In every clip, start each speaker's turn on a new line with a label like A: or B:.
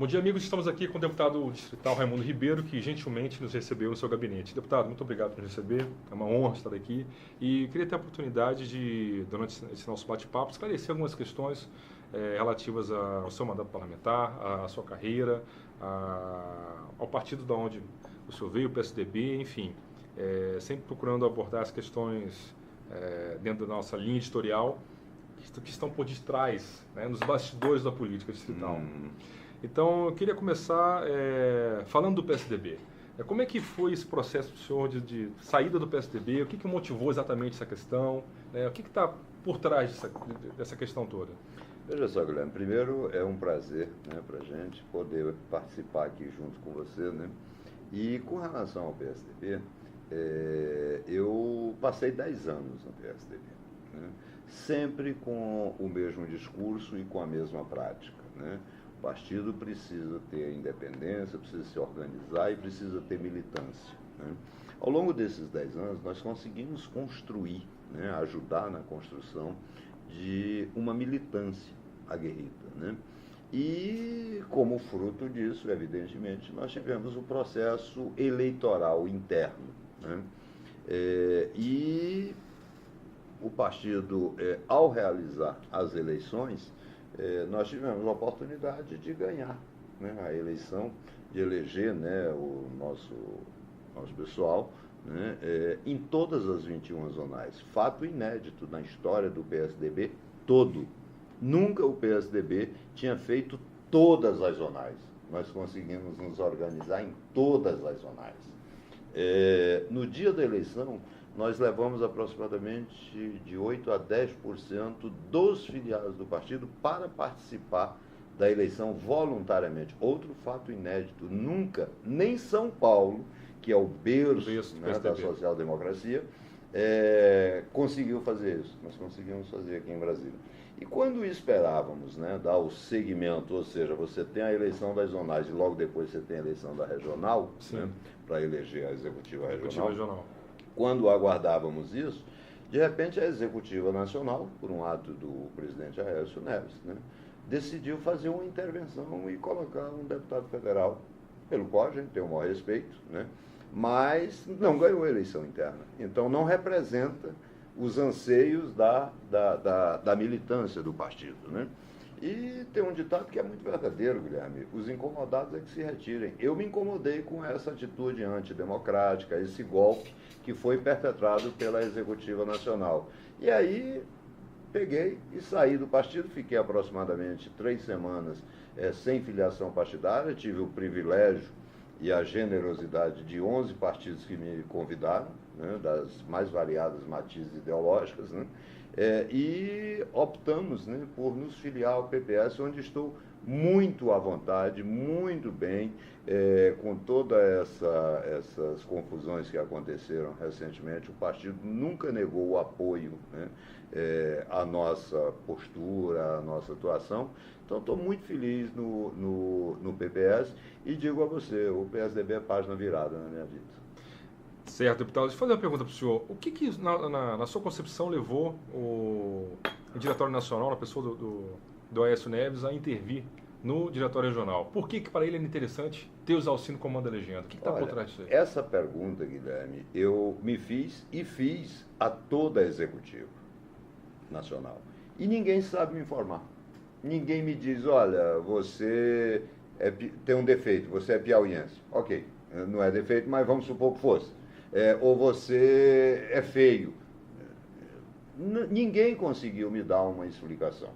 A: Bom dia, amigos. Estamos aqui com o deputado distrital Raimundo Ribeiro, que gentilmente nos recebeu no seu gabinete. Deputado, muito obrigado por nos receber. É uma honra estar aqui. E queria ter a oportunidade de, durante esse nosso bate-papo, esclarecer algumas questões relativas ao seu mandato parlamentar, à sua carreira, ao partido de onde o senhor veio, o PSDB, enfim. Sempre procurando abordar as questões dentro da nossa linha editorial, que estão por detrás, né, nos bastidores da política distrital. Então, eu queria começar falando do PSDB. Como é que foi esse processo do senhor de saída do PSDB? O que motivou exatamente essa questão? O que está por trás dessa questão toda?
B: Veja só, Guilherme, primeiro é um prazer, né, para a gente poder participar aqui junto com você, né? E com relação ao PSDB, eu passei 10 anos no PSDB, né? Sempre com o mesmo discurso e com a mesma prática, né? O partido precisa ter independência, precisa se organizar e precisa ter militância, né? Ao longo desses 10 anos, nós conseguimos construir, né, ajudar na construção de uma militância aguerrida, né? E, como fruto disso, evidentemente, nós tivemos um processo eleitoral interno, né? E o partido, ao realizar as eleições, nós tivemos a oportunidade de ganhar, né, a eleição, de eleger, né, o nosso pessoal, né, em todas as 21 zonais. Fato inédito na história do PSDB todo. Nunca o PSDB tinha feito todas as zonais. Nós conseguimos nos organizar em todas as zonais. No dia da eleição, nós levamos aproximadamente de 8% a 10% dos filiados do partido para participar da eleição voluntariamente. Outro fato inédito, nunca, nem São Paulo, que é o berço, né, da social-democracia, conseguiu fazer isso. Nós conseguimos fazer aqui em Brasília. E quando esperávamos, né, dar o segmento, ou seja, você tem a eleição das zonais e logo depois você tem a eleição da regional, né, para eleger a executiva regional. Quando aguardávamos isso, de repente a Executiva Nacional, por um ato do presidente Aécio Neves, né, decidiu fazer uma intervenção e colocar um deputado federal, pelo qual a gente tem o maior respeito, né, mas não ganhou a eleição interna. Então não representa os anseios da militância do partido, né? E tem um ditado que é muito verdadeiro, Guilherme: os incomodados é que se retirem. Eu me incomodei com essa atitude antidemocrática, esse golpe que foi perpetrado pela Executiva Nacional. E aí peguei e saí do partido, fiquei aproximadamente 3 semanas sem filiação partidária, tive o privilégio e a generosidade de 11 partidos que me convidaram, né, das mais variadas matizes ideológicas, né? E optamos, né, por nos filiar ao PPS, onde estou muito à vontade, muito bem, com todas essas confusões que aconteceram recentemente. O partido nunca negou o apoio, né, à nossa postura, à nossa atuação. Então, estou muito feliz no PPS e digo a você, o PSDB é página virada na minha vida.
A: Certo, deputado. Deixa eu fazer uma pergunta para o senhor. O que na sua concepção, levou o Diretório Nacional, na pessoa do Aécio Neves, a intervir no Diretório Regional? Por que para ele é interessante ter os auxílios comando da legenda? O que está por trás disso aí?
B: Essa pergunta, Guilherme, eu me fiz e fiz a toda a Executiva Nacional. E ninguém sabe me informar. Ninguém me diz: olha, você tem um defeito, você é piauiense. Ok, não é defeito, mas vamos supor que fosse. Ou você é feio. Ninguém conseguiu me dar uma explicação.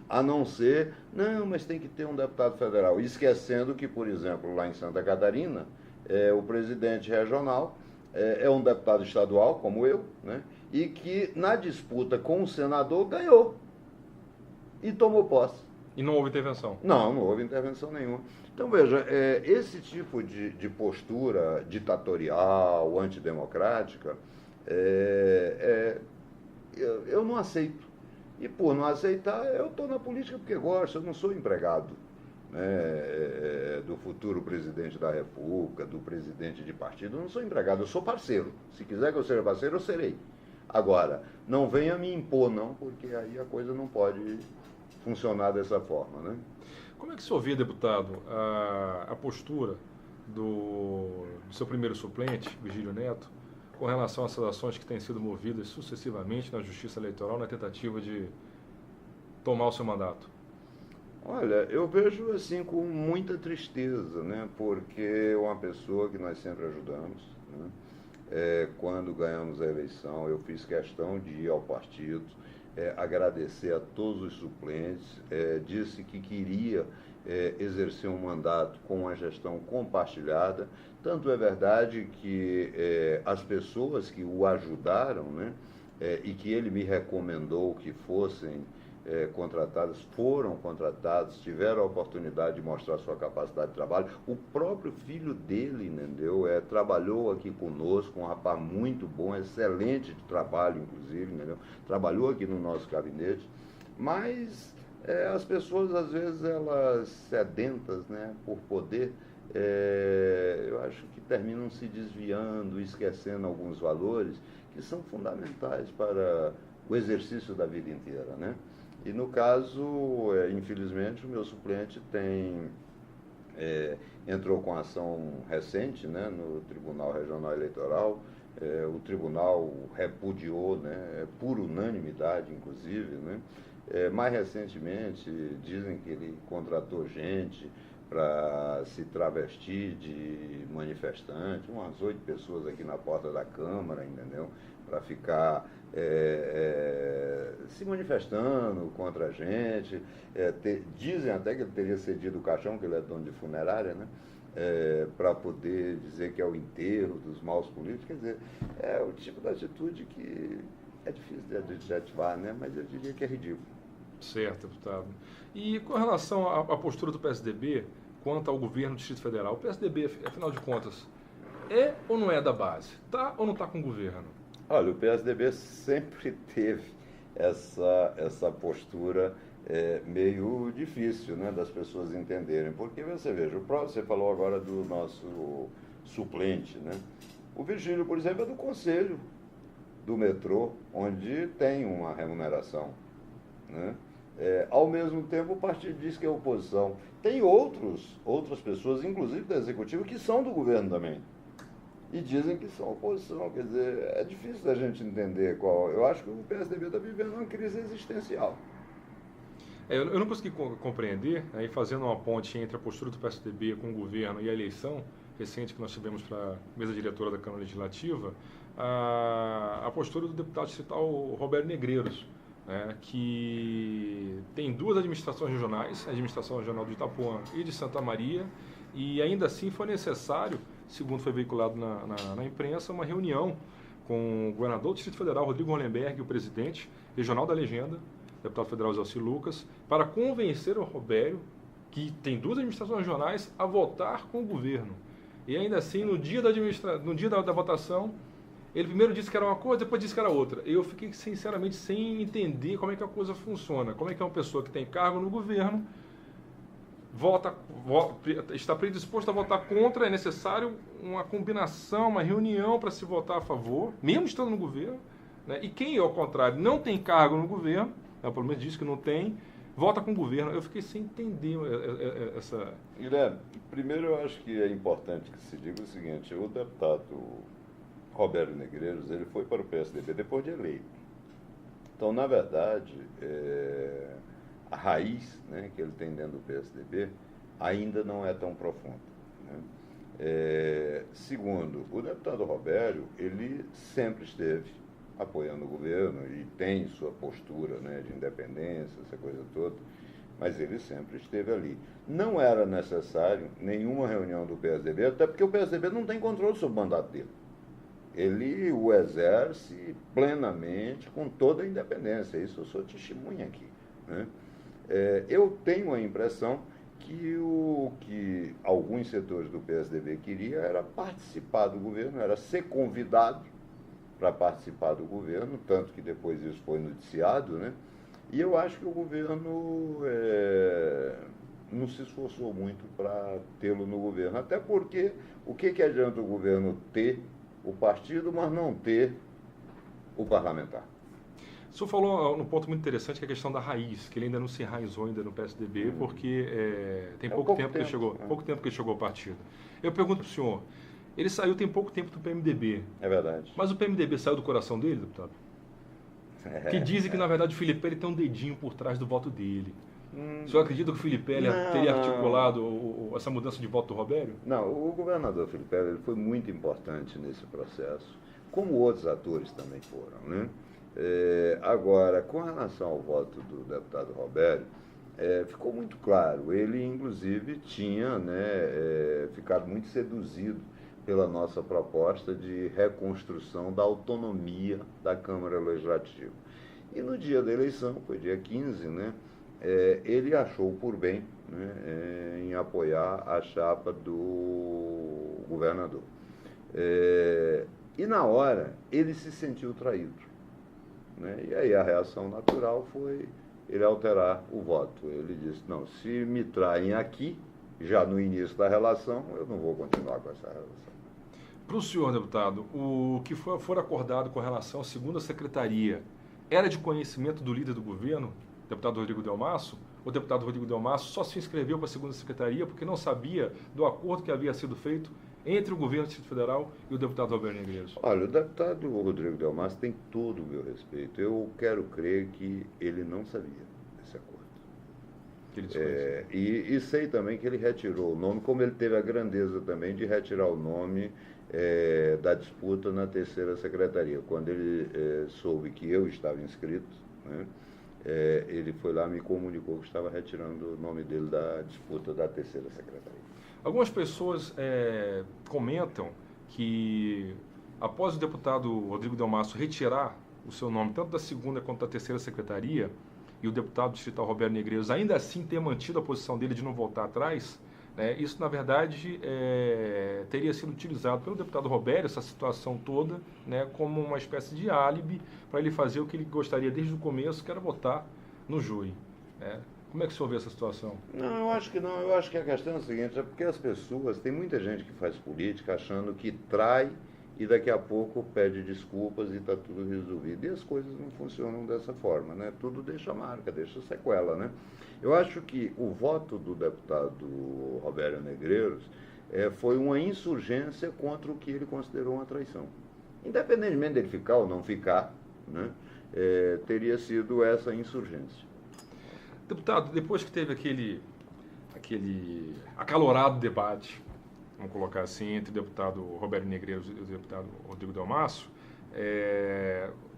B: A não ser, não, mas tem que ter um deputado federal. Esquecendo que, por exemplo, lá em Santa Catarina, o presidente regional é um deputado estadual, como eu, né, e que na disputa com o senador ganhou e tomou posse.
A: E não houve intervenção?
B: Não houve intervenção nenhuma. Então, veja, esse tipo de postura ditatorial, antidemocrática, eu não aceito. E por não aceitar, eu estou na política porque gosto, eu não sou empregado, né, do futuro presidente da República, do presidente de partido, eu não sou empregado, eu sou parceiro. Se quiser que eu seja parceiro, eu serei. Agora, não venha me impor, não, porque aí a coisa não pode funcionar dessa forma, né?
A: Como é que o senhor vê, deputado, a postura do seu primeiro suplente, Virgílio Neto, com relação a essas ações que têm sido movidas sucessivamente na Justiça Eleitoral na tentativa de tomar o seu mandato?
B: Olha, eu vejo assim com muita tristeza, né? Porque é uma pessoa que nós sempre ajudamos, né? Quando ganhamos a eleição, eu fiz questão de ir ao partido, agradecer a todos os suplentes, disse que queria exercer um mandato com uma gestão compartilhada. Tanto é verdade que as pessoas que o ajudaram, né? E que ele me recomendou que fossem contratadas, foram contratadas, tiveram a oportunidade de mostrar sua capacidade de trabalho. O próprio filho dele, entendeu? Trabalhou aqui conosco, um rapaz muito bom, excelente de trabalho, inclusive, entendeu? Trabalhou aqui no nosso gabinete, mas as pessoas, às vezes, elas sedentas, né, por poder, eu acho que terminam se desviando, esquecendo alguns valores que são fundamentais para o exercício da vida inteira, né? E no caso, infelizmente, o meu suplente entrou com ação recente, né, no Tribunal Regional Eleitoral. O tribunal repudiou, né, por unanimidade, inclusive, né. Mais recentemente, dizem que ele contratou gente para se travestir de manifestante, umas 8 pessoas aqui na porta da Câmara, entendeu? Para ficar se manifestando contra a gente. Dizem até que ele teria cedido o caixão, que ele é dono de funerária, né? Para poder dizer que é o enterro dos maus políticos. Quer dizer, é o tipo de atitude que é difícil de adjetivar, né? Mas eu diria que é ridículo.
A: Certo, deputado. E com relação à postura do PSDB quanto ao governo do Distrito Federal, o PSDB, afinal de contas, é ou não é da base? Está ou não está com o governo?
B: Olha, o PSDB sempre teve essa postura meio difícil, né, das pessoas entenderem. Porque você veja, você falou agora do nosso suplente, né? O Virgílio, por exemplo, é do conselho do metrô, onde tem uma remuneração, né? Ao mesmo tempo, o partido diz que é oposição. Tem outras pessoas, inclusive do executivo, que são do governo também. E dizem que são oposição. Quer dizer, é difícil da gente entender qual. Eu acho que o PSDB está vivendo uma crise existencial.
A: Eu não consegui compreender, aí fazendo uma ponte entre a postura do PSDB com o governo e a eleição recente que nós tivemos para a mesa diretora da Câmara Legislativa, a postura do deputado distrital Roberto Negreiros, né, que tem 2 administrações regionais, a administração regional de Itapuã e de Santa Maria, e ainda assim foi necessário, segundo foi veiculado na imprensa, uma reunião com o governador do Distrito Federal, Rodrigo Hollenberg, e o presidente regional da Legenda, deputado federal Zé Lucas, para convencer o Robério, que tem 2 administrações regionais, a votar com o governo. E ainda assim, no dia da votação, ele primeiro disse que era uma coisa, depois disse que era outra. Eu fiquei, sinceramente, sem entender como é que a coisa funciona. Como é que uma pessoa que tem cargo no governo está predisposto a votar contra, é necessário uma combinação, uma reunião para se votar a favor, mesmo estando no governo, né? E quem, ao contrário, não tem cargo no governo, pelo menos diz que não tem, vota com o governo. Eu fiquei sem entender essa...
B: Guilherme, primeiro eu acho que é importante que se diga o seguinte: o deputado Roberto Negreiros, ele foi para o PSDB depois de eleito. Então, na verdade, a raiz, né, que ele tem dentro do PSDB ainda não é tão profunda, né? Segundo, o deputado Robério, ele sempre esteve apoiando o governo e tem sua postura, né, de independência, essa coisa toda, mas ele sempre esteve ali. Não era necessário nenhuma reunião do PSDB, até porque o PSDB não tem controle sobre o mandato dele. Ele o exerce plenamente, com toda a independência. Isso eu sou testemunha aqui, né? Eu tenho a impressão que o que alguns setores do PSDB queriam era participar do governo, era ser convidado para participar do governo, tanto que depois isso foi noticiado, né? E eu acho que o governo não se esforçou muito para tê-lo no governo, até porque o que adianta o governo ter o partido, mas não ter o parlamentar?
A: O senhor falou num ponto muito interessante, que é a questão da raiz, que ele ainda não se enraizou ainda no PSDB, porque tem pouco tempo que ele chegou, pouco tempo que ele chegou ao partido. Eu pergunto para o senhor, ele saiu tem pouco tempo do PMDB.
B: É verdade.
A: Mas o PMDB saiu do coração dele, deputado? Que dizem que, na verdade, o Filipelli tem um dedinho por trás do voto dele. O senhor acredita que o Filipelli teria articulado essa mudança de voto do Robério?
B: Não, o governador Filipelli ele foi muito importante nesse processo, como outros atores também foram, né? Agora, com relação ao voto do deputado Robério, ficou muito claro. Ele, inclusive, tinha ficado muito seduzido pela nossa proposta de reconstrução da autonomia da Câmara Legislativa. E no dia da eleição, foi dia 15, né, ele achou por bem, né, em apoiar a chapa do governador. E na hora, ele se sentiu traído. Né? E aí a reação natural foi ele alterar o voto. Ele disse, não, se me traem aqui, já no início da relação, eu não vou continuar com essa relação.
A: Para o senhor, deputado, o que for acordado com relação à segunda secretaria, era de conhecimento do líder do governo, deputado Rodrigo Delmasso? O deputado Rodrigo Delmasso só se inscreveu para a segunda secretaria porque não sabia do acordo que havia sido feito entre o governo do Distrito Federal e o deputado Robério Negreiros?
B: Olha, o deputado Rodrigo Delmasso tem todo o meu respeito. Eu quero crer que ele não sabia desse acordo.
A: Que ele
B: e sei também que ele retirou o nome, como ele teve a grandeza também de retirar o nome da disputa na terceira secretaria. Quando ele soube que eu estava inscrito, né, ele foi lá e me comunicou que estava retirando o nome dele da disputa da terceira secretaria.
A: Algumas pessoas comentam que, após o deputado Rodrigo Delmasso retirar o seu nome, tanto da segunda quanto da terceira secretaria, e o deputado distrital Robério Negreiros ainda assim ter mantido a posição dele de não voltar atrás, isso, na verdade, teria sido utilizado pelo deputado Robério, essa situação toda, como uma espécie de álibi para ele fazer o que ele gostaria desde o começo, que era votar no júri. Como é que o senhor vê essa situação?
B: Não, eu acho que não. Eu acho que a questão é a seguinte, é porque as pessoas, tem muita gente que faz política achando que trai e daqui a pouco pede desculpas e está tudo resolvido. E as coisas não funcionam dessa forma, né? Tudo deixa marca, deixa sequela, né? Eu acho que o voto do deputado Robério Negreiros foi uma insurgência contra o que ele considerou uma traição. Independentemente dele ficar ou não ficar, né? Teria sido essa insurgência.
A: Deputado, depois que teve aquele acalorado debate, vamos colocar assim, entre o deputado Robério Negreiros e o deputado Rodrigo Delmasso,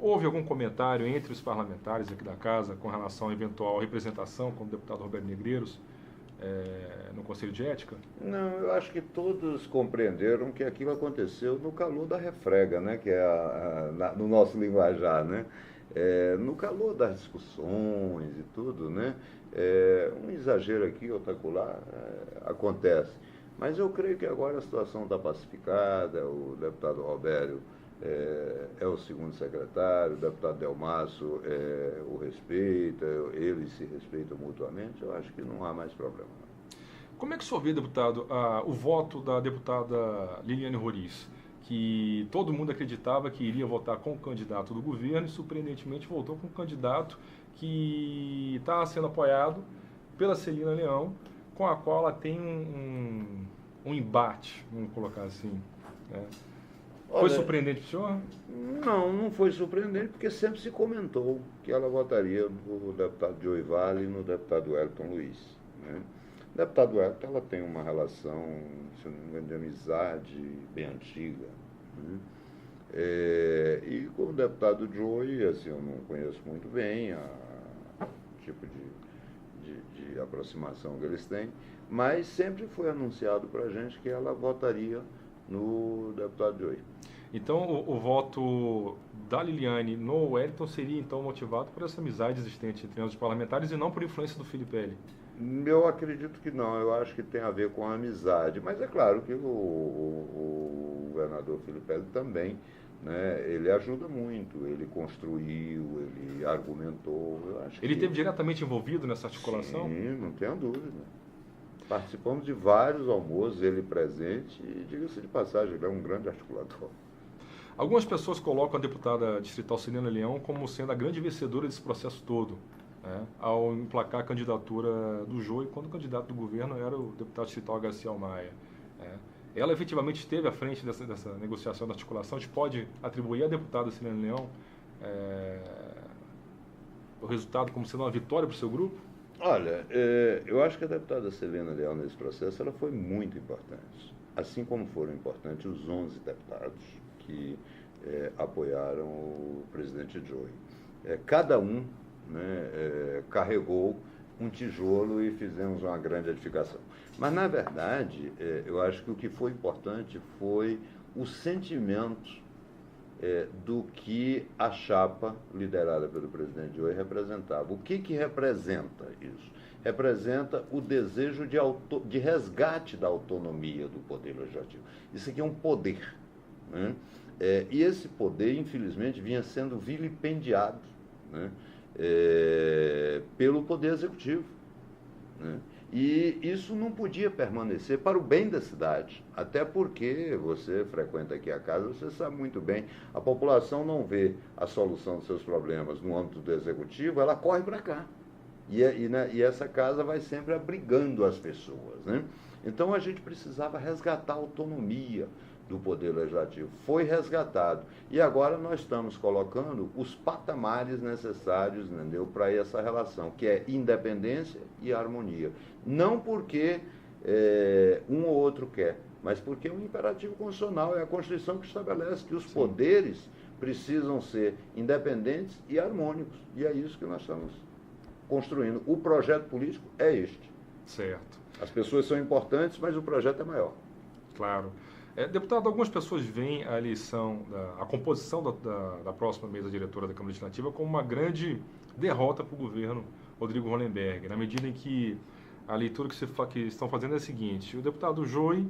A: houve algum comentário entre os parlamentares aqui da casa com relação à eventual representação com o deputado Robério Negreiros no Conselho de Ética?
B: Não, eu acho que todos compreenderam que aquilo aconteceu no calor da refrega, né, que é no nosso linguajar, né? No calor das discussões e tudo, né? Um exagero aqui, outro acolá, acontece. Mas eu creio que agora a situação está pacificada, o deputado Robério é o segundo secretário, o deputado Delmasso o respeita, eles se respeitam mutuamente, eu acho que não há mais problema.
A: Como é que o senhor vê, deputado, o voto da deputada Liliane Roriz, que todo mundo acreditava que iria votar com o candidato do governo e, surpreendentemente, votou com um candidato que está sendo apoiado pela Celina Leão, com a qual ela tem um embate, vamos colocar assim. Foi surpreendente para o senhor?
B: Não foi surpreendente, porque sempre se comentou que ela votaria no deputado Joey Vale e no deputado Wellington Luiz. Né? O deputado Wellington, ela tem uma relação, se não me engano, de amizade bem antiga. Né? E com o deputado Joey, assim, eu não conheço muito bem o tipo de aproximação que eles têm, mas sempre foi anunciado para a gente que ela votaria no deputado Joey.
A: Então, o voto da Liliane no Wellington seria, então, motivado por essa amizade existente entre os parlamentares e não por influência do Filipelli?
B: Eu acredito que não, eu acho que tem a ver com a amizade, mas é claro que o governador Filipelli também, né, ele ajuda muito, ele construiu, ele argumentou. Eu acho
A: ele esteve diretamente envolvido nessa articulação?
B: Sim, não tenho dúvida. Participamos de vários almoços, ele presente, e diga-se de passagem, ele é um grande articulador.
A: Algumas pessoas colocam a deputada distrital Celina Leão como sendo a grande vencedora desse processo todo, né, ao emplacar a candidatura do Jô, quando o candidato do governo era o deputado distrital Garcia Maia. Né. Ela efetivamente esteve à frente dessa negociação, da articulação. A gente pode atribuir à deputada Celina Leão o resultado como sendo uma vitória para o seu grupo?
B: Olha, eu acho que a deputada Celina Leão nesse processo ela foi muito importante, assim como foram importantes os 11 deputados que apoiaram o presidente Joey. Cada um, né, carregou um tijolo e fizemos uma grande edificação. Mas, na verdade, eu acho que o que foi importante foi o sentimento do que a chapa liderada pelo presidente Joey representava. O que representa isso? Representa o desejo de resgate da autonomia do poder legislativo. Isso aqui é um poder, né? E esse poder, infelizmente, vinha sendo vilipendiado, né, pelo poder executivo, né? E isso não podia permanecer para o bem da cidade, até porque você frequenta aqui a casa, você sabe muito bem, a população não vê a solução dos seus problemas no âmbito do executivo, ela corre para cá. E essa casa vai sempre abrigando as pessoas, né? Então a gente precisava resgatar a autonomia do Poder Legislativo. Foi resgatado. E agora nós estamos colocando os patamares necessários, entendeu, para essa relação, que é independência e harmonia. Não porque um ou outro quer, mas porque é um imperativo constitucional, é a Constituição que estabelece que os poderes precisam ser independentes e harmônicos. E é isso que nós estamos construindo. O projeto político é este.
A: Certo.
B: As pessoas são importantes, mas o projeto é maior.
A: Claro. Deputado, algumas pessoas veem a eleição, a composição da próxima mesa diretora da Câmara Legislativa como uma grande derrota para o governo Rodrigo Hollenberg, na medida em que a leitura que estão fazendo é a seguinte: o deputado Joey,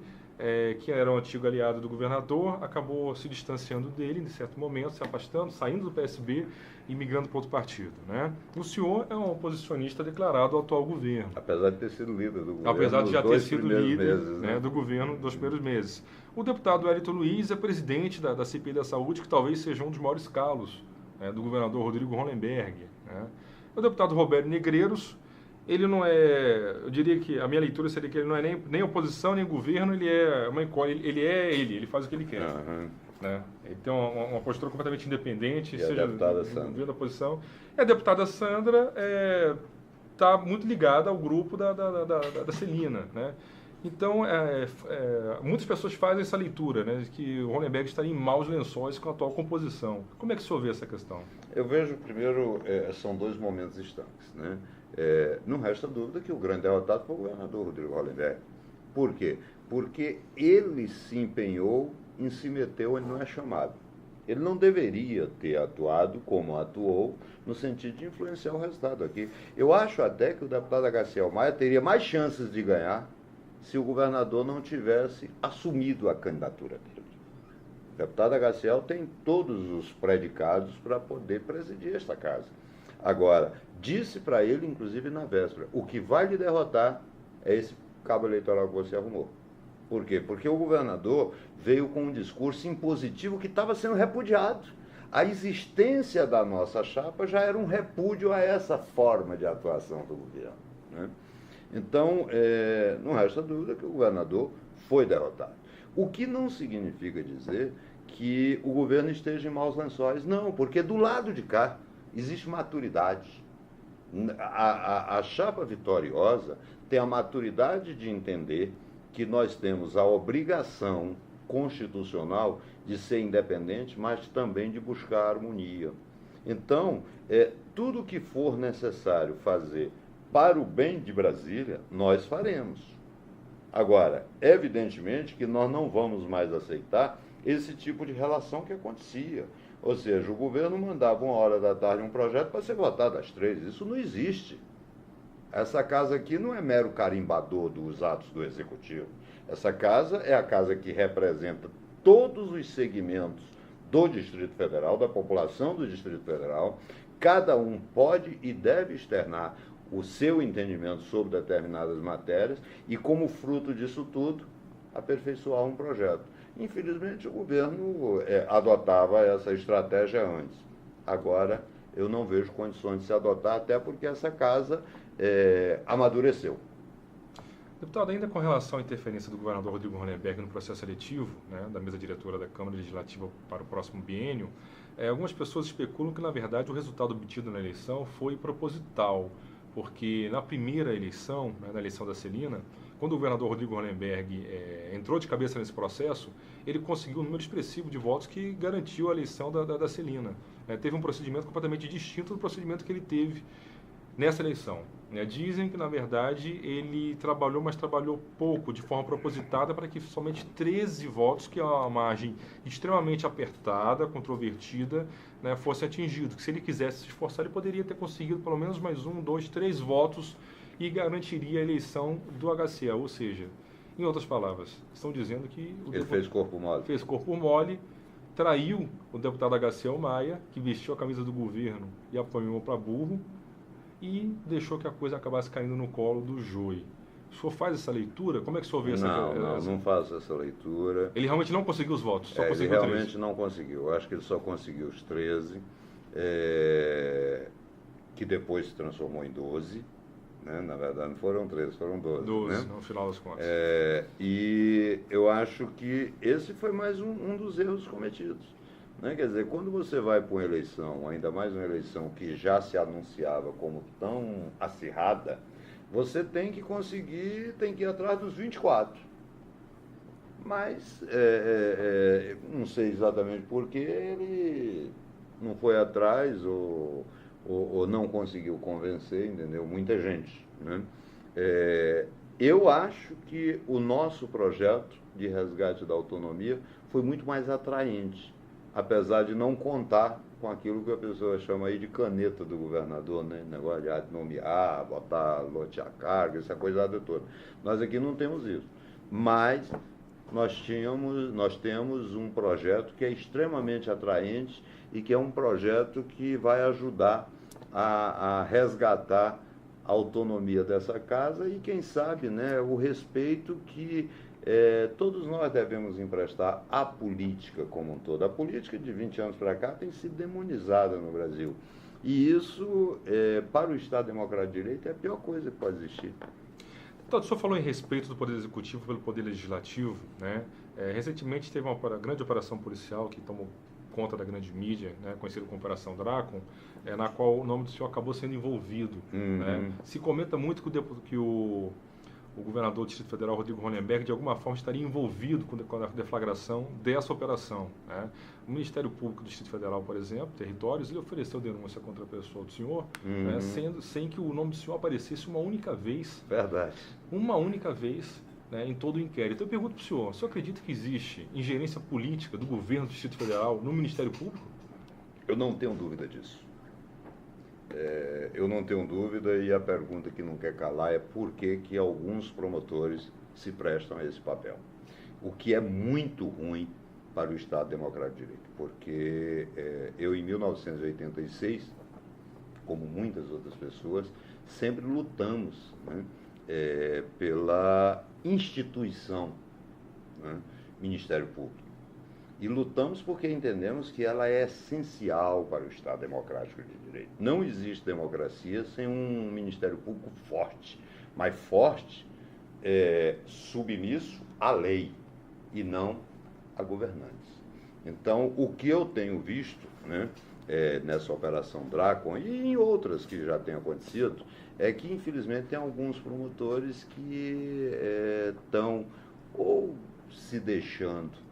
A: que era um antigo aliado do governador, acabou se distanciando dele, em certo momento, se afastando, saindo do PSB e migrando para outro partido, né? O senhor é um oposicionista declarado ao atual governo.
B: Apesar de ter sido líder do governo.
A: Apesar de já ter sido líder
B: meses, né,
A: do governo dos primeiros meses. O deputado Wellington Luiz é presidente da CPI da Saúde, que talvez seja um dos maiores calos do governador Rodrigo Hollenberg, né? O deputado Roberto Negreiros, ele não é, eu diria que a minha leitura seria que ele não é nem oposição, nem governo, ele é uma incógnita, ele faz o que ele quer.
B: Uhum.
A: Né? Ele tem uma postura completamente independente,
B: e seja no
A: governo da oposição. E a deputada Sandra está muito ligada ao grupo da Celina, né? Então, muitas pessoas fazem essa leitura, né, de que o Hollenberg estaria em maus lençóis com a atual composição. Como é que o senhor vê essa questão?
B: Eu vejo, primeiro, são dois momentos estanques, né? Não resta dúvida que o grande derrotado foi o governador Rodrigo Hollenberg. Por quê? Porque ele se empenhou em se meter onde não é chamado. Ele não deveria ter atuado como atuou, no sentido de influenciar o resultado aqui. Eu acho até que o deputado Garcia Maia teria mais chances de ganhar se o governador não tivesse assumido a candidatura dele. O deputado Agaciel tem todos os predicados para poder presidir esta casa. Agora, disse para ele, inclusive na véspera, o que vai lhe derrotar é esse cabo eleitoral que você arrumou. Por quê? Porque o governador veio com um discurso impositivo que estava sendo repudiado. A existência da nossa chapa já era um repúdio a essa forma de atuação do governo, né? Então, não resta dúvida que o governador foi derrotado. O que não significa dizer que o governo esteja em maus lençóis. Não, porque do lado de cá existe maturidade. A chapa vitoriosa tem a maturidade de entender que nós temos a obrigação constitucional de ser independente, mas também de buscar harmonia. Então, tudo que for necessário fazer para o bem de Brasília, nós faremos. Agora, evidentemente que nós não vamos mais aceitar esse tipo de relação que acontecia. Ou seja, o governo mandava 13h um projeto para ser votado às 3h. Isso não existe. Essa casa aqui não é mero carimbador dos atos do Executivo. Essa casa é a casa que representa todos os segmentos do Distrito Federal, da população do Distrito Federal. Cada um pode e deve externar o seu entendimento sobre determinadas matérias e, como fruto disso tudo, aperfeiçoar um projeto. Infelizmente, o governo adotava essa estratégia antes. Agora, eu não vejo condições de se adotar, até porque essa casa amadureceu.
A: Deputado, ainda com relação à interferência do governador Rodrigo Hollenberg no processo seletivo, né, da mesa diretora da Câmara Legislativa para o próximo biênio, algumas pessoas especulam que, na verdade, o resultado obtido na eleição foi proposital, porque na primeira eleição, né, na eleição da Celina, quando o governador Rodrigo Hollenberg entrou de cabeça nesse processo, ele conseguiu um número expressivo de votos que garantiu a eleição da Celina. Teve um procedimento completamente distinto do procedimento que ele teve nessa eleição. Dizem que, na verdade, ele trabalhou, mas trabalhou pouco, de forma propositada, para que somente 13 votos, que é uma margem extremamente apertada, controvertida, né, fosse atingido. Que se ele quisesse se esforçar, ele poderia ter conseguido pelo menos mais 1, 2, 3 votos e garantiria a eleição do HCA. Ou seja, em outras palavras, estão dizendo que...
B: Ele fez corpo mole.
A: Fez corpo mole, traiu o deputado HCA Maia, que vestiu a camisa do governo e apanhou para burro, e deixou que a coisa acabasse caindo no colo do Joey. O senhor faz essa leitura? Como é que o senhor vê essa...
B: Não faço essa leitura.
A: Ele realmente não conseguiu os votos? Só
B: conseguiu ele realmente
A: 13.
B: Não conseguiu. Eu acho que ele só conseguiu os 13, que depois se transformou em 12. Né? Na verdade, não foram 13, foram 12.
A: 12,
B: né?
A: no final das contas.
B: E eu acho que esse foi mais um dos erros cometidos. Né? Quer dizer, quando você vai para uma eleição, ainda mais uma eleição que já se anunciava como tão acirrada, você tem que conseguir, tem que ir atrás dos 24. Mas, não sei exatamente por que ele não foi atrás ou não conseguiu convencer, entendeu? Muita gente. Né? Eu acho que o nosso projeto de resgate da autonomia foi muito mais atraente, apesar de não contar com aquilo que a pessoa chama aí de caneta do governador, né? Negócio de nomear, botar, lotear carga, essa coisa toda. Nós aqui não temos isso. Mas nós temos um projeto que é extremamente atraente e que é um projeto que vai ajudar a resgatar a autonomia dessa casa e, quem sabe, né, o respeito que todos nós devemos emprestar à política como um todo. A política de 20 anos para cá tem sido demonizada no Brasil. E isso, para o Estado Democrático de Direito, é a pior coisa que pode existir.
A: Então, o senhor falou em respeito do Poder Executivo pelo Poder Legislativo, né? Recentemente teve uma grande operação policial que tomou conta da grande mídia, né, conhecida como Operação Dracon, na qual o nome do senhor acabou sendo envolvido. Né? Se comenta muito que o governador do Distrito Federal, Rodrigo Hollenberg, de alguma forma estaria envolvido com a deflagração dessa operação. Né? O Ministério Público do Distrito Federal, por exemplo, Territórios, ele ofereceu denúncia contra a pessoa do senhor, né, sem que o nome do senhor aparecesse uma única vez.
B: Verdade.
A: Uma única vez, né, em todo o inquérito. Eu pergunto para o senhor acredita que existe ingerência política do governo do Distrito Federal no Ministério Público?
B: Eu não tenho dúvida disso. Eu não tenho dúvida, e a pergunta que não quer calar é por que alguns promotores se prestam a esse papel. O que é muito ruim para o Estado Democrático de Direito, porque eu, em 1986, como muitas outras pessoas, sempre lutamos, né, pela instituição, né, Ministério Público. E lutamos porque entendemos que ela é essencial para o Estado Democrático de Direito. Não existe democracia sem um Ministério Público forte, mas forte, submisso à lei e não a governantes. Então, o que eu tenho visto, né, nessa Operação Dracon e em outras que já têm acontecido, é que, infelizmente, tem alguns promotores que estão ou se deixando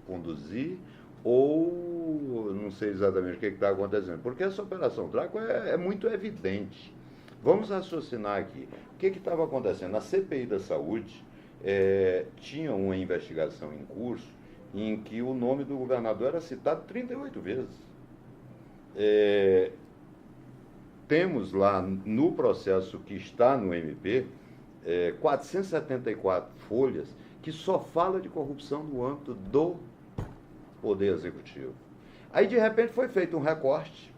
B: conduzir, ou não sei exatamente o que está acontecendo, porque essa Operação Dracon é muito evidente. Vamos raciocinar aqui. O que estava acontecendo? Na CPI da Saúde, tinha uma investigação em curso em que o nome do governador era citado 38 vezes. Temos lá no processo que está no MP, 474 folhas que só fala de corrupção no âmbito do Poder Executivo. Aí, de repente, foi feito um recorte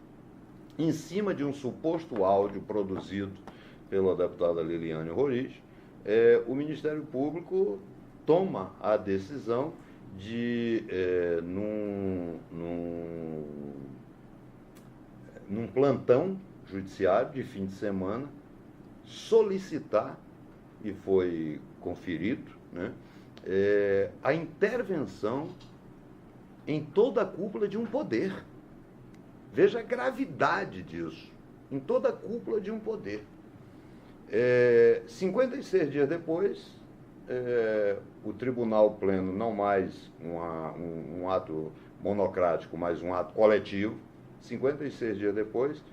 B: em cima de um suposto áudio produzido pela deputada Liliane Roriz. O Ministério Público toma a decisão de, num plantão judiciário de fim de semana, solicitar, e foi conferido, né, a intervenção em toda a cúpula de um poder. Veja a gravidade disso, em toda a cúpula de um poder. 56 dias depois, o Tribunal Pleno, não mais um ato monocrático, mas um ato coletivo, 56 dias depois,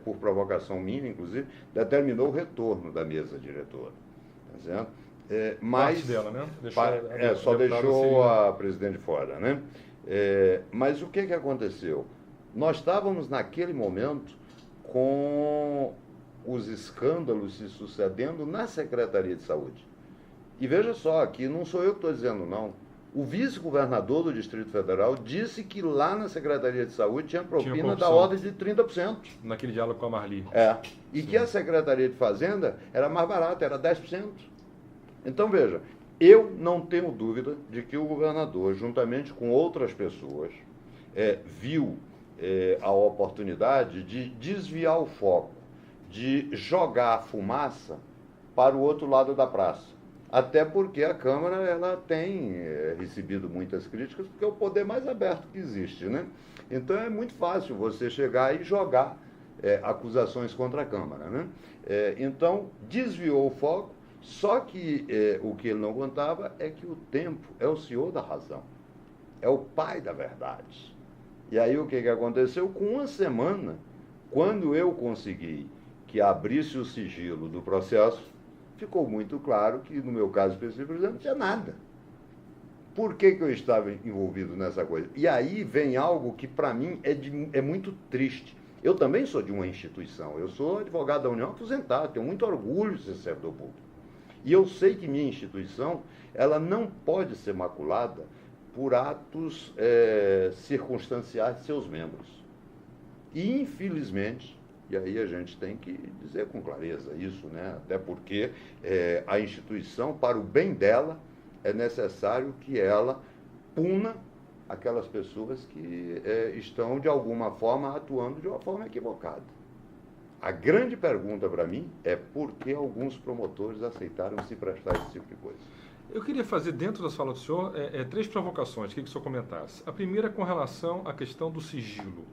B: por provocação minha, inclusive, determinou o retorno da mesa diretora. Tá certo? Mas,
A: parte dela, né?
B: Só deixou a presidente fora, né? Mas o que aconteceu? Nós estávamos, naquele momento, com os escândalos se sucedendo na Secretaria de Saúde. E veja só, aqui não sou eu que estou dizendo, não. O vice-governador do Distrito Federal disse que lá na Secretaria de Saúde tinha propina da ordem de 30%.
A: Naquele diálogo com a Marli.
B: E sim, que a Secretaria de Fazenda era mais barata, era 10%. Então, veja, eu não tenho dúvida de que o governador, juntamente com outras pessoas, viu a oportunidade de desviar o foco, de jogar a fumaça para o outro lado da praça. Até porque a Câmara ela tem recebido muitas críticas, porque é o poder mais aberto que existe, né? Então é muito fácil você chegar e jogar acusações contra a Câmara, né? Então desviou o foco, só que o que ele não contava é que o tempo é o senhor da razão, é o pai da verdade. E aí o que aconteceu? Com uma semana, quando eu consegui que abrisse o sigilo do processo, ficou muito claro que, no meu caso específico, não tinha nada. Por que eu estava envolvido nessa coisa? E aí vem algo que, para mim, é muito triste. Eu também sou de uma instituição. Eu sou advogado da União aposentado, tenho muito orgulho de ser servidor público. E eu sei que minha instituição ela não pode ser maculada por atos circunstanciais de seus membros. E, infelizmente, e aí a gente tem que dizer com clareza isso, né? Até porque a instituição, para o bem dela, é necessário que ela puna aquelas pessoas que estão, de alguma forma, atuando de uma forma equivocada. A grande pergunta para mim é por que alguns promotores aceitaram se prestar esse tipo de coisa.
A: Eu queria fazer, dentro das falas do senhor, 3 provocações, que o senhor comentasse. A primeira é com relação à questão do sigilo.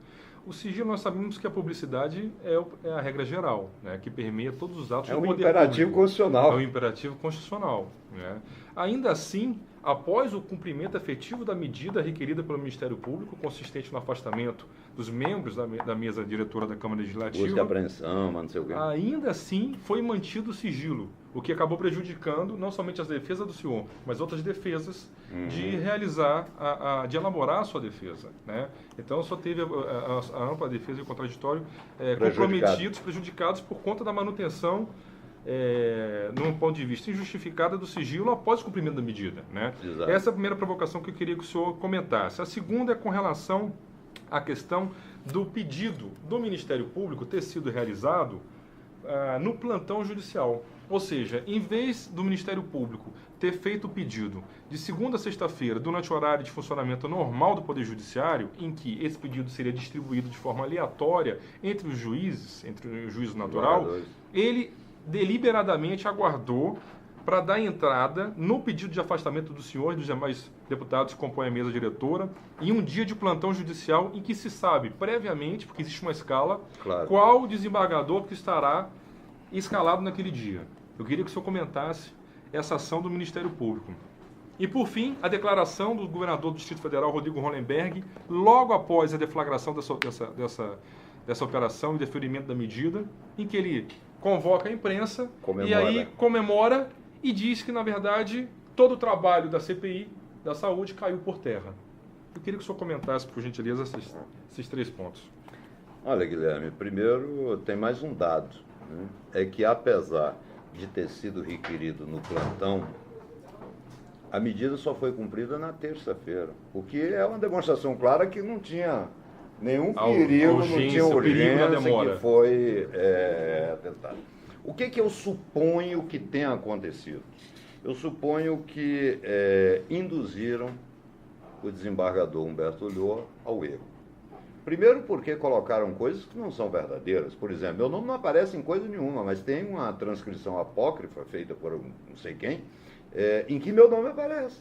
A: O sigilo, nós sabemos que a publicidade é a regra geral, né, que permeia todos os atos do poder público. É um imperativo constitucional. É um imperativo constitucional. Né? Ainda assim, após o cumprimento efetivo da medida requerida pelo Ministério Público, consistente no afastamento dos membros da mesa diretora da Câmara Legislativa...
B: Busca e apreensão, mas não sei o quê.
A: Ainda assim, foi mantido o sigilo, o que acabou prejudicando não somente as defesas do senhor, mas outras defesas de realizar, de elaborar a sua defesa. Né? Então, só teve a ampla defesa e o contraditório comprometidos, prejudicados por conta da manutenção, num ponto de vista injustificada, do sigilo após o cumprimento da medida. Né? Essa é a primeira provocação que eu queria que o senhor comentasse. A segunda é com relação à questão do pedido do Ministério Público ter sido realizado no plantão judicial. Ou seja, em vez do Ministério Público ter feito o pedido de segunda a sexta-feira, durante o horário de funcionamento normal do Poder Judiciário, em que esse pedido seria distribuído de forma aleatória entre os juízes, entre o juízo natural, ele deliberadamente aguardou para dar entrada no pedido de afastamento do senhor e dos demais deputados que compõem a mesa diretora, em um dia de plantão judicial em que se sabe previamente, porque existe uma escala, qual o desembargador que estará escalado naquele dia. Eu queria que o senhor comentasse essa ação do Ministério Público. E, por fim, a declaração do governador do Distrito Federal, Rodrigo Hollenberg, logo após a deflagração dessa operação e deferimento da medida, em que ele convoca a imprensa e aí comemora e diz que, na verdade, todo o trabalho da CPI, da saúde, caiu por terra. Eu queria que o senhor comentasse, por gentileza, esses 3 pontos.
B: Olha, Guilherme, primeiro tem mais um dado, né? É que, apesar de ter sido requerido no plantão, a medida só foi cumprida na terça-feira, o que é uma demonstração clara que não tinha nenhum perigo, não tinha urgência que foi atentado. O que eu suponho que tenha acontecido? Eu suponho que induziram o desembargador Humberto Ulloa ao erro. Primeiro porque colocaram coisas que não são verdadeiras. Por exemplo, meu nome não aparece em coisa nenhuma, mas tem uma transcrição apócrifa feita por não sei quem, em que meu nome aparece.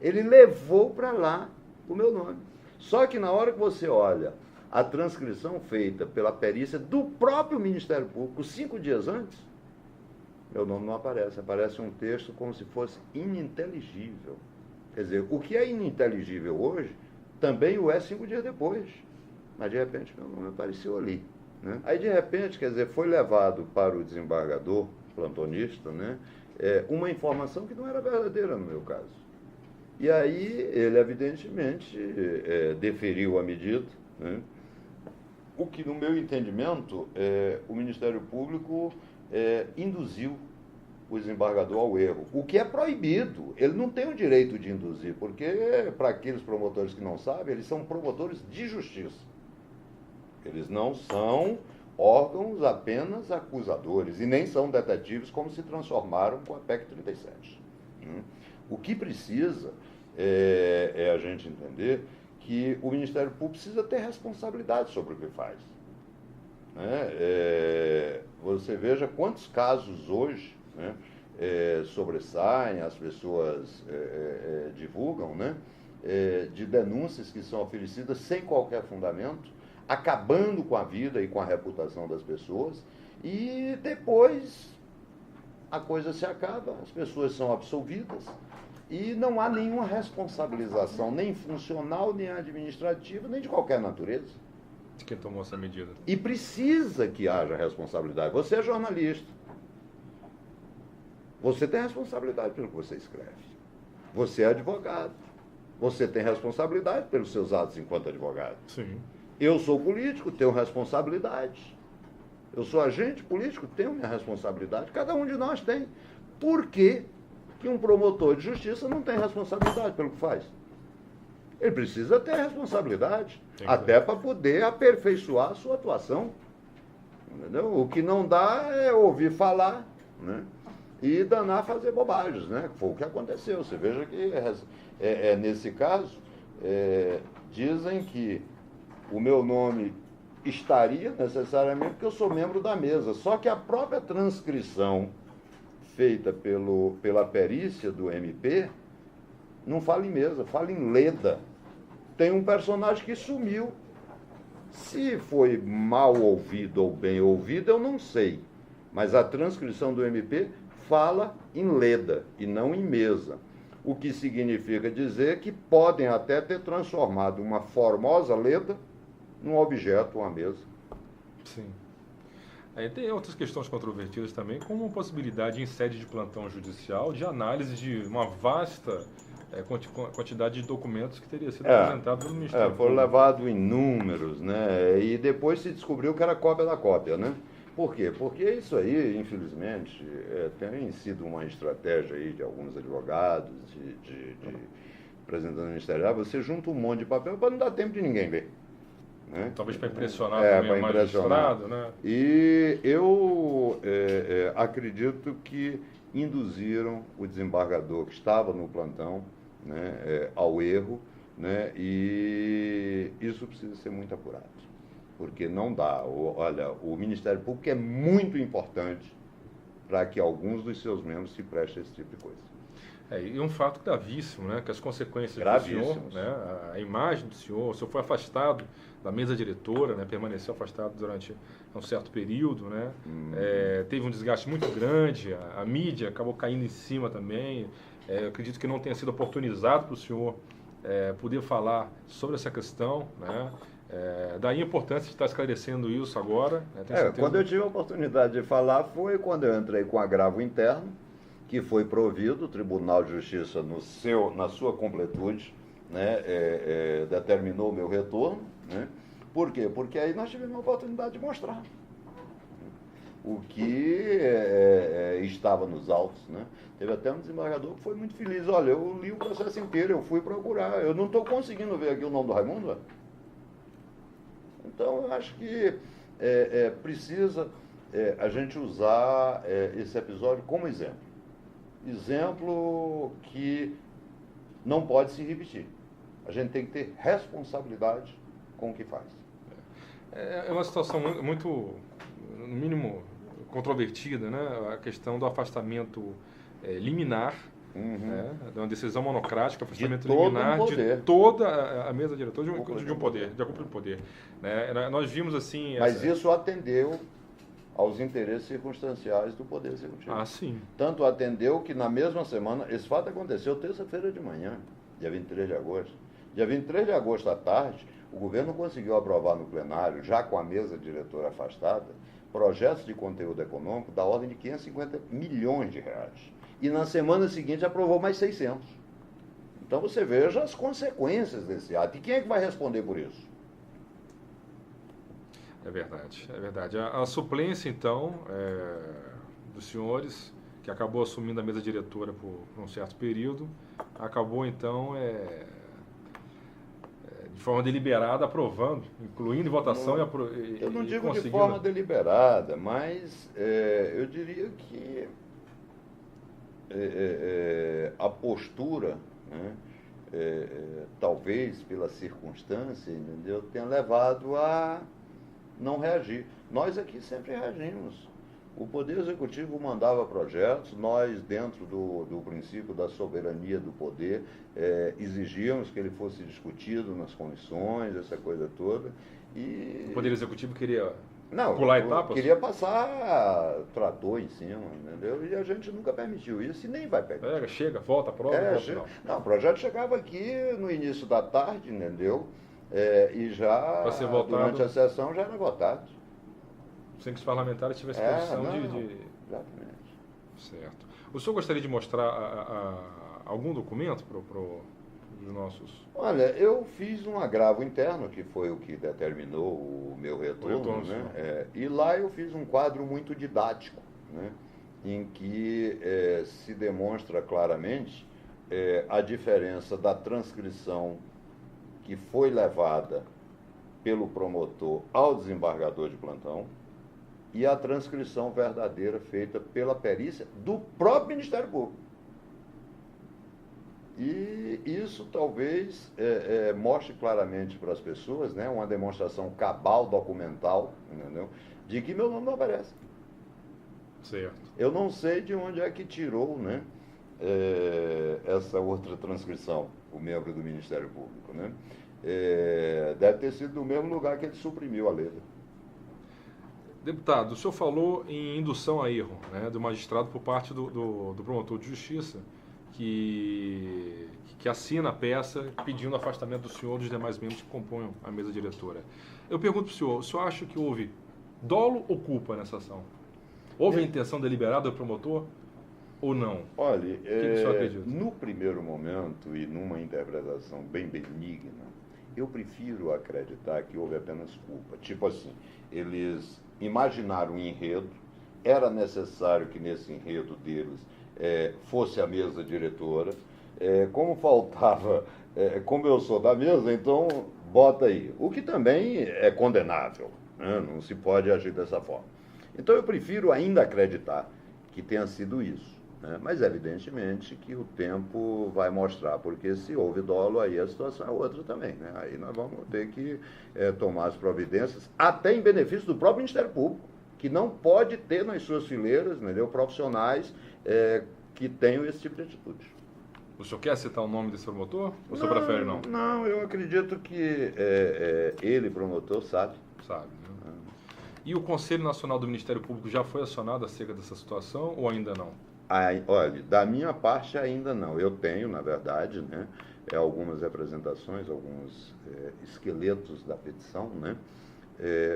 B: Ele levou para lá o meu nome. Só que na hora que você olha a transcrição feita pela perícia do próprio Ministério Público 5 dias antes, meu nome não aparece. Aparece um texto como se fosse ininteligível. Quer dizer, o que é ininteligível hoje, também o é 5 dias depois. Mas, de repente, meu nome apareceu ali. Né? Aí, de repente, quer dizer, foi levado para o desembargador plantonista, né, uma informação que não era verdadeira no meu caso. E aí, ele, evidentemente, deferiu a medida, né? O que, no meu entendimento, o Ministério Público induziu o desembargador ao erro, o que é proibido. Ele não tem o direito de induzir, porque, para aqueles promotores que não sabem, eles são promotores de justiça. Eles não são órgãos apenas acusadores, e nem são detetives como se transformaram com a PEC 37. O que precisa é a gente entender que o Ministério Público precisa ter responsabilidade sobre o que faz. Você veja quantos casos hoje, né, sobressaem, as pessoas divulgam, né, de denúncias que são oferecidas sem qualquer fundamento, acabando com a vida e com a reputação das pessoas, e depois a coisa se acaba, as pessoas são absolvidas e não há nenhuma responsabilização, nem funcional, nem administrativa, nem de qualquer natureza.
A: De quem tomou essa medida.
B: E precisa que haja responsabilidade. Você é jornalista. Você tem responsabilidade pelo que você escreve. Você é advogado. Você tem responsabilidade pelos seus atos enquanto advogado.
A: Sim.
B: Eu sou político, tenho responsabilidade. Eu sou agente político, tenho minha responsabilidade. Cada um de nós tem. Por que um promotor de justiça não tem responsabilidade pelo que faz? Ele precisa ter responsabilidade, até para poder aperfeiçoar a sua atuação. Entendeu? O que não dá é ouvir falar, né, e danar fazer bobagens, né? Foi o que aconteceu. Você veja que nesse caso, dizem que o meu nome estaria necessariamente porque eu sou membro da mesa. Só que a própria transcrição feita pela perícia do MP não fala em mesa, fala em leda. Tem um personagem que sumiu. Se foi mal ouvido ou bem ouvido, eu não sei. Mas a transcrição do MP fala em leda e não em mesa. O que significa dizer que podem até ter transformado uma formosa leda num objeto, uma mesa.
A: Sim. Aí tem outras questões controvertidas também, como a possibilidade em sede de plantão judicial de análise de uma vasta quantidade de documentos que teria sido apresentado pelo Ministério Público.
B: Foram levados em números, né? E depois se descobriu que era cópia da cópia, né? Por quê? Porque isso aí, infelizmente, tem sido uma estratégia aí de alguns advogados, de representantes ministeriais. Você junta um monte de papel para não dar tempo de ninguém ver. Né?
A: Talvez para impressionar também o magistrado, né?
B: E eu acredito que induziram o desembargador que estava no plantão, né, ao erro, né, e isso precisa ser muito apurado, porque não dá. Olha, o Ministério Público é muito importante para que alguns dos seus membros se prestem a esse tipo de coisa.
A: E um fato gravíssimo, né, que as consequências do senhor, né, a imagem do senhor, o senhor foi afastado da mesa diretora, né, permaneceu afastado durante um certo período, né, teve um desgaste muito grande, a mídia acabou caindo em cima também. Eu acredito que não tenha sido oportunizado para o senhor poder falar sobre essa questão, né. Daí a importância de estar esclarecendo isso agora. Né,
B: quando eu tive a oportunidade de falar foi quando eu entrei com agravo interno, que foi provido, o Tribunal de Justiça, na sua completude, né, determinou o meu retorno. Né? Por quê? Porque aí nós tivemos a oportunidade de mostrar o que estava nos autos. Né? Teve até um desembargador que foi muito feliz. Olha, eu li o processo inteiro, eu fui procurar, eu não estou conseguindo ver aqui o nome do Raimundo. Então, eu acho que precisa a gente usar esse episódio como exemplo. exemplo que não pode se repetir. A gente tem que ter responsabilidade com o que faz.
A: É uma situação muito, no mínimo, controvertida, né? A questão do afastamento liminar, né? De uma decisão monocrática, afastamento liminar de toda a mesa diretora de um poder, de acúmulo de poder. Né? Nós vimos assim...
B: Mas isso atendeu aos interesses circunstanciais do Poder Executivo.
A: Ah, sim.
B: Tanto atendeu que na mesma semana, esse fato aconteceu terça-feira de manhã, dia 23 de agosto. Dia 23 de agosto à tarde, o governo conseguiu aprovar no plenário, já com a mesa diretora afastada, projetos de conteúdo econômico da ordem de 550 milhões de reais. E na semana seguinte aprovou mais 600. Então você veja as consequências desse ato. E quem é que vai responder por isso?
A: É verdade, é verdade. A suplência, então, dos senhores, que acabou assumindo a mesa diretora por um certo período, acabou, então, de forma deliberada, aprovando, incluindo em votação
B: eu não digo de forma deliberada, mas eu diria que a postura, né, talvez pela circunstância, entendeu, tenha levado a não reagir. Nós aqui sempre reagimos. O Poder Executivo mandava projetos, nós, dentro do princípio da soberania do poder, exigíamos que ele fosse discutido nas comissões, essa coisa toda. E
A: o Poder Executivo queria
B: não,
A: pular etapas?
B: Queria passar trator em cima, entendeu? E a gente nunca permitiu isso e nem vai permitir.
A: Chega, volta, aprova,
B: não, o projeto chegava aqui no início da tarde, entendeu? E já, durante a sessão, já era votado.
A: Sem que os parlamentares tivessem posição de...
B: Exatamente.
A: Certo. O senhor gostaria de mostrar algum documento para os nossos...
B: Olha, eu fiz um agravo interno, que foi o que determinou o meu retorno, né? E lá eu fiz um quadro muito didático, né? Em que se demonstra claramente a diferença da transcrição que foi levada pelo promotor ao desembargador de plantão e a transcrição verdadeira feita pela perícia do próprio Ministério Público. E isso talvez mostre claramente para as pessoas, né, uma demonstração cabal, documental, entendeu, de que meu nome não aparece.
A: Certo.
B: Eu não sei de onde é que tirou, né, essa outra transcrição, o membro do Ministério Público, né? Deve ter sido do mesmo lugar que ele suprimiu a letra.
A: Deputado, o senhor falou em indução a erro, né, do magistrado por parte do promotor de justiça, que assina a peça pedindo afastamento do senhor e dos demais membros que compõem a mesa diretora. Eu pergunto para o senhor acha que houve dolo ou culpa nessa ação? Houve a intenção deliberada do promotor ou não?
B: Olha,
A: o que o senhor acredita?
B: No primeiro momento e numa interpretação bem benigna, eu prefiro acreditar que houve apenas culpa. Tipo assim, eles imaginaram um enredo, era necessário que nesse enredo deles fosse a mesa diretora. Como faltava, como eu sou da mesa, então bota aí. O que também é condenável, né? Não se pode agir dessa forma. Então eu prefiro ainda acreditar que tenha sido isso. Mas evidentemente que o tempo vai mostrar, porque se houve dolo, aí a situação é outra também, né? Aí nós vamos ter que tomar as providências, até em benefício do próprio Ministério Público, que não pode ter nas suas fileiras, entendeu, profissionais que tenham esse tipo de atitude.
A: O senhor quer citar o nome desse promotor? Ou o senhor prefere não?
B: Não, eu acredito que ele, promotor, sabe.
A: Sabe, né? E o Conselho Nacional do Ministério Público já foi acionado acerca dessa situação ou ainda não?
B: Olha, da minha parte ainda não. Eu tenho, na verdade, né, algumas representações, alguns esqueletos da petição, né,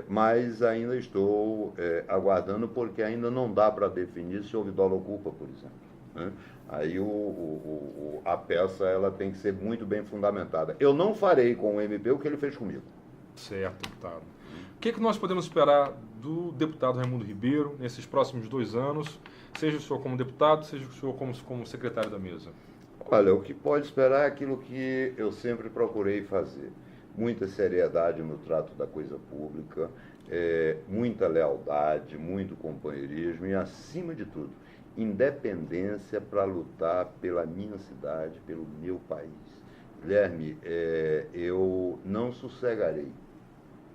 B: mas ainda estou aguardando, porque ainda não dá para definir se houve dolo ou culpa, por exemplo, né? Aí a peça ela tem que ser muito bem fundamentada. Eu não farei com o MP o que ele fez comigo.
A: Certo, deputado. O que nós podemos esperar do deputado Raimundo Ribeiro nesses próximos 2 anos, seja o senhor como deputado, seja o senhor como secretário da mesa?
B: Olha, o que pode esperar é aquilo que eu sempre procurei fazer. Muita seriedade no trato da coisa pública, muita lealdade, muito companheirismo e, acima de tudo, independência para lutar pela minha cidade, pelo meu país. Guilherme, eu não sossegarei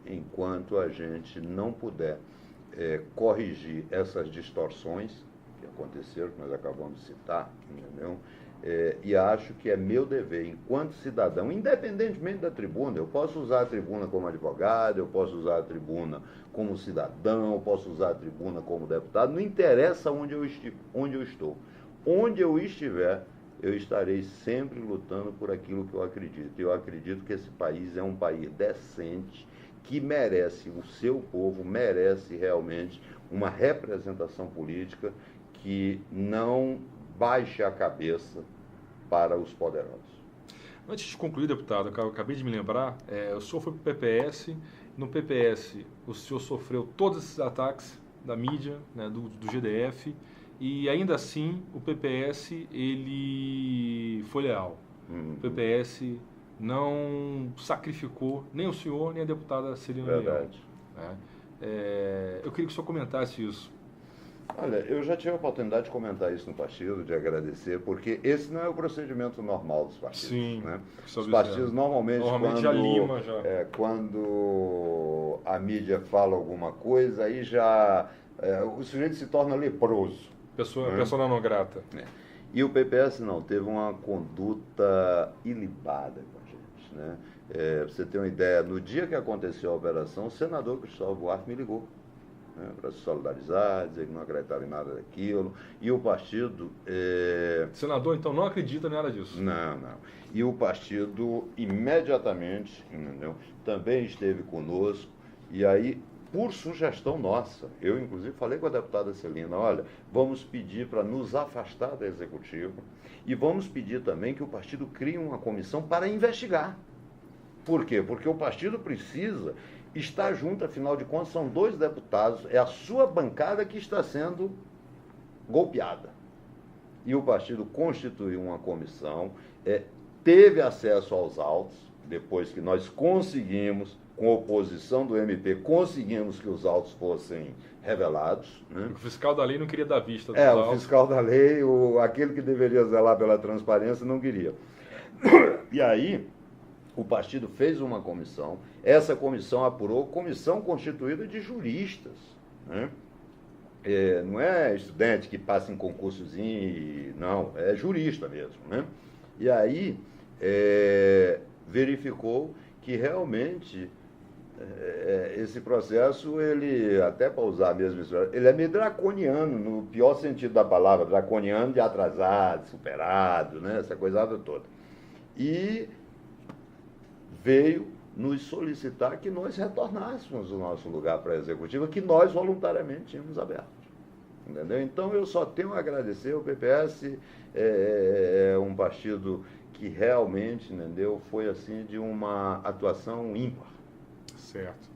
B: enquanto a gente não puder corrigir essas distorções que aconteceram, que nós acabamos de citar, entendeu? E acho que é meu dever, enquanto cidadão, independentemente da tribuna, eu posso usar a tribuna como advogado, eu posso usar a tribuna como cidadão, eu posso usar a tribuna como deputado, não interessa onde eu estou. Onde eu estiver, eu estarei sempre lutando por aquilo que eu acredito. Eu acredito que esse país é um país decente, que merece, o seu povo merece realmente uma representação política que não baixe a cabeça para os poderosos.
A: Antes de concluir, deputado, eu acabei de me lembrar, o senhor foi para o PPS, no PPS o senhor sofreu todos esses ataques da mídia, né, do GDF, e ainda assim o PPS ele foi leal. O PPS não sacrificou nem o senhor, nem a deputada Celina Leão. Eu queria que o senhor comentasse isso.
B: Olha, eu já tive a oportunidade de comentar isso no partido, de agradecer, porque esse não é o procedimento normal dos partidos.
A: Sim,
B: né? Os partidos normalmente
A: já lima,
B: quando a mídia fala alguma coisa, aí já o sujeito se torna leproso.
A: Pessoa não grata.
B: E o PPS não, teve uma conduta ilibada com a gente. Né? Pra você ter uma ideia, no dia que aconteceu a operação, o senador Cristóvão Buarque me ligou. Para se solidarizar, dizer que não acreditava em nada daquilo. E o partido...
A: Senador, então, não acredita em nada disso?
B: Não. E o partido, imediatamente, entendeu? Também esteve conosco. E aí, por sugestão nossa, eu, inclusive, falei com a deputada Celina, olha, vamos pedir para nos afastar da executiva e vamos pedir também que o partido crie uma comissão para investigar. Por quê? Porque o partido precisa... está junto, afinal de contas, são 2 deputados, é a sua bancada que está sendo golpeada. E o partido constituiu uma comissão, teve acesso aos autos, depois que nós conseguimos, com oposição do MP, conseguimos que os autos fossem revelados. Né?
A: O fiscal da lei não queria dar vista dos autos.
B: O fiscal da lei, aquele que deveria zelar pela transparência, não queria. E aí... o partido fez uma comissão, essa comissão apurou, comissão constituída de juristas. Né? Não é estudante que passa em concursozinho, não, é jurista mesmo. Né? E aí verificou que realmente esse processo, ele, até para usar a mesma história, ele é meio draconiano, no pior sentido da palavra, draconiano de atrasado, superado, né? Essa coisada toda. E veio nos solicitar que nós retornássemos o nosso lugar para a executiva, que nós voluntariamente tínhamos aberto. Entendeu? Então, eu só tenho a agradecer. O PPS é um partido que realmente, entendeu, foi assim de uma atuação ímpar.
A: Certo.